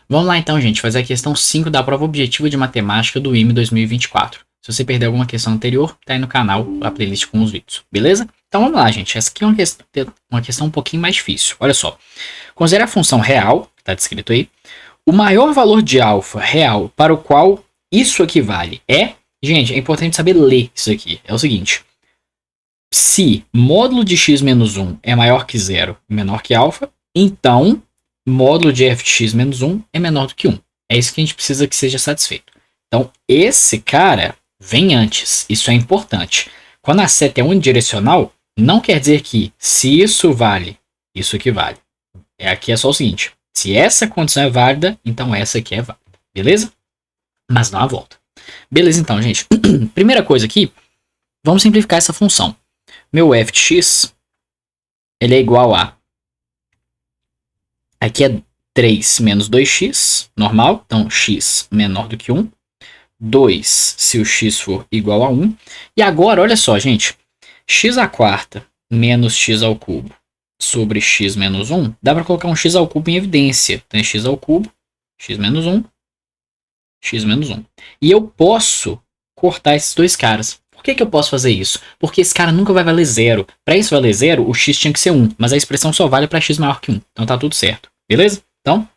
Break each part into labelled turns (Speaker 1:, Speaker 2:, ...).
Speaker 1: Vamos lá então, gente, fazer a questão 5 da prova objetiva de matemática do IME 2024. Se você perdeu alguma questão anterior, tá aí no canal, a playlist com os vídeos, beleza? Então vamos lá, gente. Essa aqui é uma questão um pouquinho mais difícil. Olha só. Considere a função real, que está descrito aí, o maior valor de alfa real para o qual isso equivale é... Gente, é importante saber ler isso aqui. É o seguinte. Se módulo de x menos 1 é maior que 0 e menor que alfa, então módulo de f de x menos 1 é menor do que 1. É isso que a gente precisa que seja satisfeito. Então, esse cara vem antes. Isso é importante. Quando a seta é unidirecional, não quer dizer que se isso vale, isso equivale. Aqui é só o seguinte. Se essa condição é válida, então essa aqui é válida. Beleza? Mas não há volta. Beleza, então, gente. Primeira coisa aqui, vamos simplificar essa função. Meu f de x, ele é igual a... Aqui é 3 menos 2x, normal. Então, x menor do que 1. 2 se o x for igual a 1. E agora, olha só, gente. X à quarta menos x ao cubo sobre x menos 1. Dá para colocar um x ao cubo em evidência. Então, é x ao cubo, x menos 1, x menos 1. E eu posso cortar esses dois caras. Por que eu posso fazer isso? Porque esse cara nunca vai valer 0. Para isso valer 0, o x tinha que ser 1. Mas a expressão só vale para x maior que 1. Então tá tudo certo. Beleza? Então,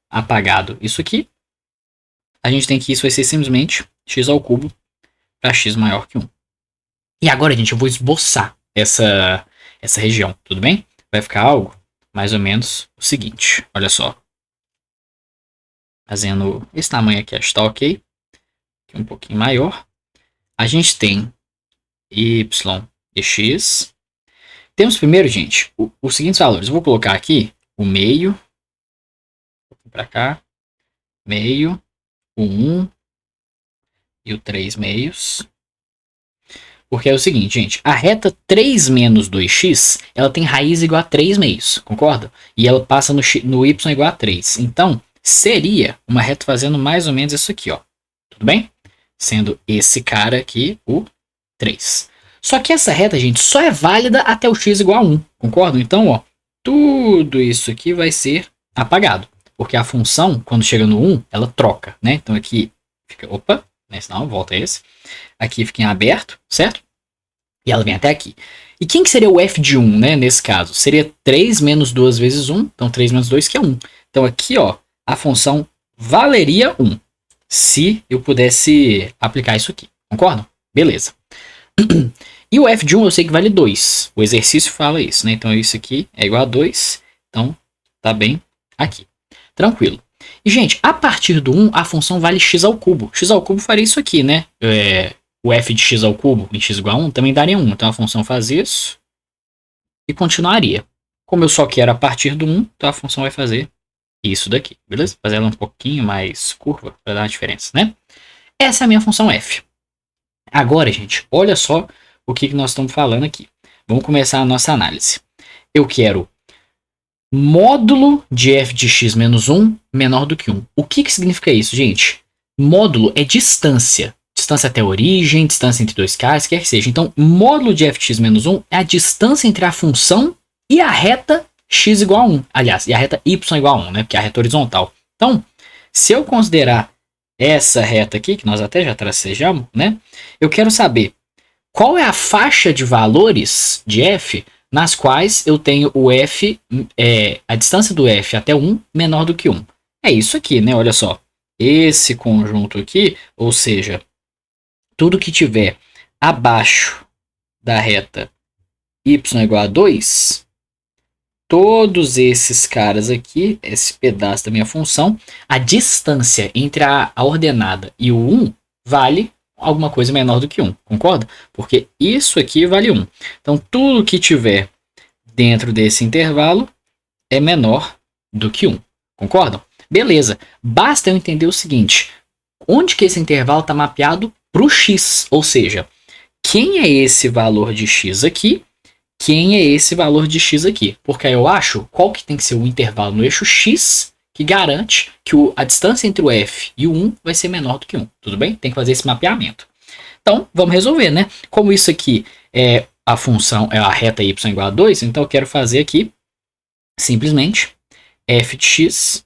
Speaker 1: apagado isso aqui. A gente tem que isso vai ser simplesmente x ao cubo para x maior que 1. E agora, gente, eu vou esboçar essa região, tudo bem? Vai ficar algo mais ou menos o seguinte. Olha só. Fazendo esse tamanho aqui, acho que tá ok. Aqui um pouquinho maior. A gente tem y e x. Temos primeiro, gente, os seguintes valores. Eu vou colocar aqui o meio. Para cá. Meio. O 1 e o 3 meios. Porque é o seguinte, gente. A reta 3 menos 2x, ela tem raiz igual a 3 meios, concorda? E ela passa no y igual a 3. Então, seria uma reta fazendo mais ou menos isso aqui, ó. Tudo bem? Sendo esse cara aqui o 3. Só que essa reta, gente, só é válida até o x igual a 1, concorda? Então, ó, tudo isso aqui vai ser apagado. Porque a função, quando chega no 1, ela troca, né? Então aqui fica, opa, né? Senão volta esse. Aqui fica em aberto, certo? E ela vem até aqui. E quem que seria o f de 1, né? Nesse caso? Seria 3 menos 2 vezes 1. Então 3 menos 2 que é 1. Então aqui, ó, a função valeria 1. Se eu pudesse aplicar isso aqui. Concordam? Beleza. E o f de 1 eu sei que vale 2. O exercício fala isso, né? Então isso aqui é igual a 2. Então tá bem aqui. Tranquilo. E, gente, a partir do 1, a função vale x ao cubo. X ao cubo faria isso aqui, né? O f de x ao cubo em x igual a 1 também daria 1. Então a função faz isso e continuaria. Como eu só quero a partir do 1, então a função vai fazer isso daqui, beleza? Fazer ela um pouquinho mais curva para dar uma diferença, né? Essa é a minha função f. Agora, gente, olha só o que nós estamos falando aqui. Vamos começar a nossa análise. Eu quero módulo de f de x menos 1 menor do que 1. O que significa isso, gente? Módulo é distância. Distância até a origem, distância entre dois caras, quer que seja. Então, módulo de f de x menos 1 é a distância entre a função e a reta x igual a 1. Aliás, e a reta y igual a 1, né? Porque é a reta horizontal. Então, se eu considerar essa reta aqui, que nós até já tracejamos, né? Eu quero saber qual é a faixa de valores de f nas quais eu tenho o f, a distância do f até 1 menor do que 1. É isso aqui, né? Olha só. Esse conjunto aqui, ou seja, tudo que tiver abaixo da reta y igual a 2, todos esses caras aqui, esse pedaço da minha função, a distância entre a ordenada e o 1 vale alguma coisa menor do que 1, concorda? Porque isso aqui vale 1. Então, tudo que tiver dentro desse intervalo é menor do que 1, concordam? Beleza, basta eu entender o seguinte, onde que esse intervalo está mapeado para o x, ou seja, quem é esse valor de x aqui, quem é esse valor de x aqui, porque aí eu acho qual que tem que ser o intervalo no eixo x, que garante que a distância entre o f e o 1 vai ser menor do que 1. Tudo bem? Tem que fazer esse mapeamento. Então, vamos resolver, né? Como isso aqui é a função, é a reta y igual a 2, então eu quero fazer aqui, simplesmente, f de x,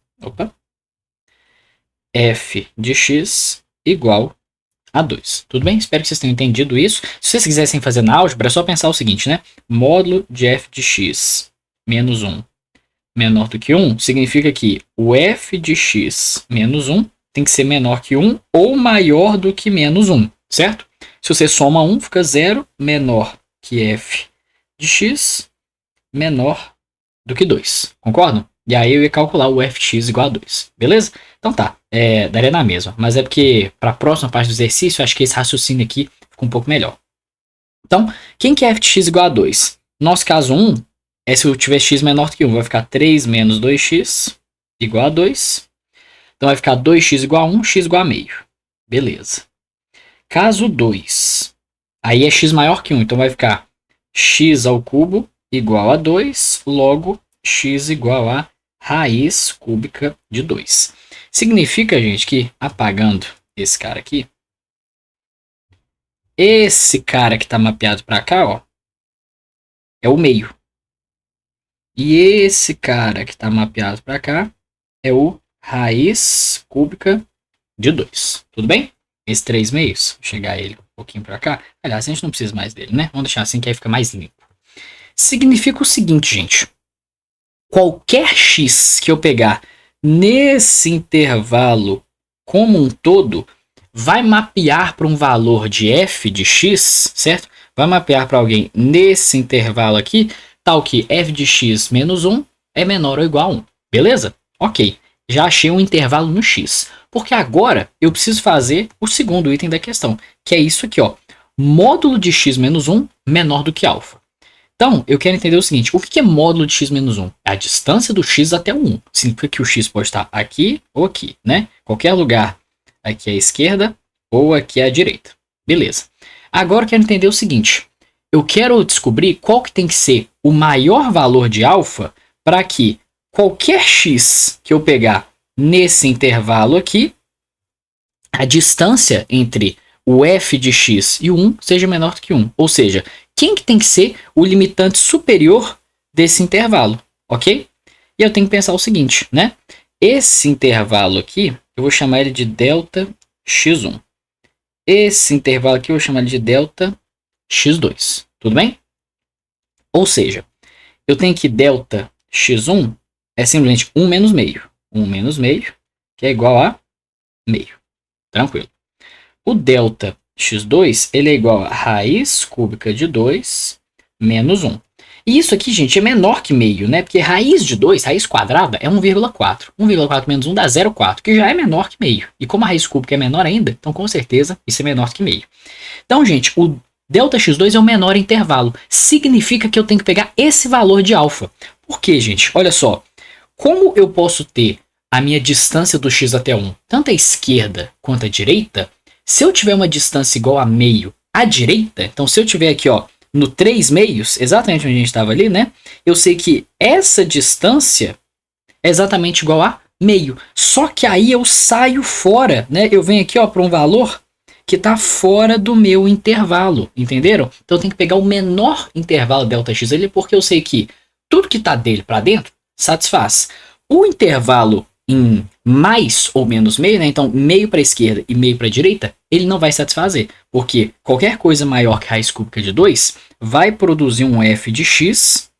Speaker 1: f de x igual a 2. Tudo bem? Espero que vocês tenham entendido isso. Se vocês quisessem fazer na álgebra, é só pensar o seguinte, né? Módulo de f de x menos 1 menor do que 1 significa que o f de x menos 1 tem que ser menor que 1 ou maior do que menos 1, certo? Se você soma 1, fica 0 menor que f de x menor do que 2. Concordam? E aí eu ia calcular o fx igual a 2. Beleza? Então tá. Daria na mesma. Mas é porque para a próxima parte do exercício, eu acho que esse raciocínio aqui fica um pouco melhor. Então, quem que é f de x igual a 2? No nosso caso 1, se eu tiver x menor do que 1, vai ficar 3 menos 2x igual a 2. Então vai ficar 2x igual a 1, x igual a meio. Beleza. Caso 2, aí é x maior que 1, então vai ficar x ao cubo igual a 2, logo x igual a raiz cúbica de 2. Significa, gente, que apagando esse cara aqui, esse cara que está mapeado para cá, ó, é o meio. E esse cara que está mapeado para cá é o raiz cúbica de 2. Tudo bem? Esses 3 meios, vou chegar ele um pouquinho para cá. Aliás, a gente não precisa mais dele, né? Vamos deixar assim que aí fica mais limpo. Significa o seguinte, gente. Qualquer x que eu pegar nesse intervalo como um todo vai mapear para um valor de f de x, certo? Vai mapear para alguém nesse intervalo aqui, tal que f de x menos 1 é menor ou igual a 1. Beleza? Ok. Já achei um intervalo no x. Porque agora eu preciso fazer o segundo item da questão, que é isso aqui, ó. Módulo de x menos 1 menor do que alfa. Então, eu quero entender o seguinte, o que é módulo de x menos 1? É a distância do x até o 1. Significa que o x pode estar aqui ou aqui, né? Qualquer lugar aqui à esquerda ou aqui à direita. Beleza. Agora eu quero entender o seguinte, eu quero descobrir qual que tem que ser o maior valor de alfa para que qualquer x que eu pegar nesse intervalo aqui, a distância entre o f de x e o 1 seja menor do que 1. Ou seja, quem que tem que ser o limitante superior desse intervalo, ok? E eu tenho que pensar o seguinte, né? Esse intervalo aqui, eu vou chamar ele de delta x1. Esse intervalo aqui eu vou chamar ele de delta x2. Tudo bem? Ou seja, eu tenho que delta x1 é simplesmente 1 menos meio. 1 menos meio, que é igual a meio. Tranquilo. O delta x2, ele é igual a raiz cúbica de 2 menos 1. E isso aqui, gente, é menor que meio, né? Porque raiz de 2, raiz quadrada, é 1,4. 1,4 menos 1 dá 0,4, que já é menor que meio. E como a raiz cúbica é menor ainda, então com certeza isso é menor que meio. Então, gente, o delta x2 é o menor intervalo. Significa que eu tenho que pegar esse valor de alfa. Por quê, gente? Olha só. Como eu posso ter a minha distância do x até 1, tanto à esquerda quanto à direita, se eu tiver uma distância igual a meio à direita, então se eu tiver aqui, ó, no 3 meios, exatamente onde a gente estava ali, né? Eu sei que essa distância é exatamente igual a meio. Só que aí eu saio fora, né? Eu venho aqui, ó, para um valor que está fora do meu intervalo, entenderam? Então eu tenho que pegar o menor intervalo Δx ali, porque eu sei que tudo que está dele para dentro satisfaz. O intervalo em mais ou menos meio, né? Então meio para a esquerda e meio para a direita, ele não vai satisfazer, porque qualquer coisa maior que raiz cúbica de 2 vai produzir um f de x,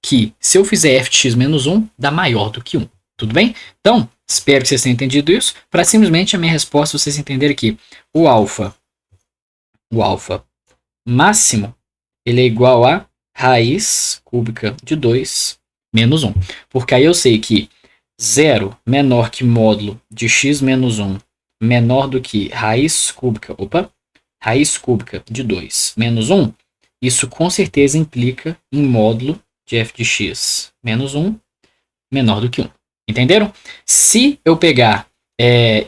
Speaker 1: que se eu fizer f de x menos 1, dá maior do que 1. Tudo bem? Então, espero que vocês tenham entendido isso. Para simplesmente a minha resposta, vocês entenderem que o alfa máximo, ele é igual a raiz cúbica de 2 menos 1. Porque aí eu sei que 0 menor que módulo de x menos 1 menor do que raiz cúbica de 2 menos 1, isso com certeza implica em módulo de f de x menos 1 menor do que 1. Entenderam? Se eu pegar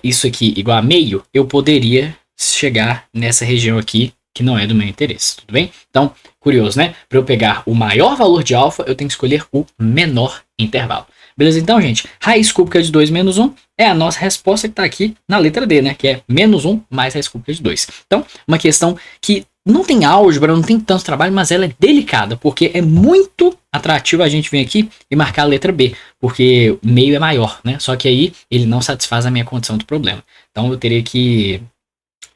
Speaker 1: isso aqui igual a meio, eu poderia chegar nessa região aqui que não é do meu interesse, tudo bem? Então, curioso, né? Para eu pegar o maior valor de alfa, eu tenho que escolher o menor intervalo. Beleza? Então, gente, raiz cúbica de 2 menos 1 é a nossa resposta que está aqui na letra D, né? Que é menos 1 mais raiz cúbica de 2. Então, uma questão que não tem álgebra, não tem tanto trabalho, mas ela é delicada, porque é muito atrativo a gente vir aqui e marcar a letra B, porque o meio é maior, né? Só que aí ele não satisfaz a minha condição do problema. Então eu teria que...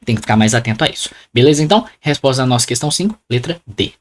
Speaker 1: Tem que ficar mais atento a isso. Beleza, então? Resposta da nossa questão 5, letra D.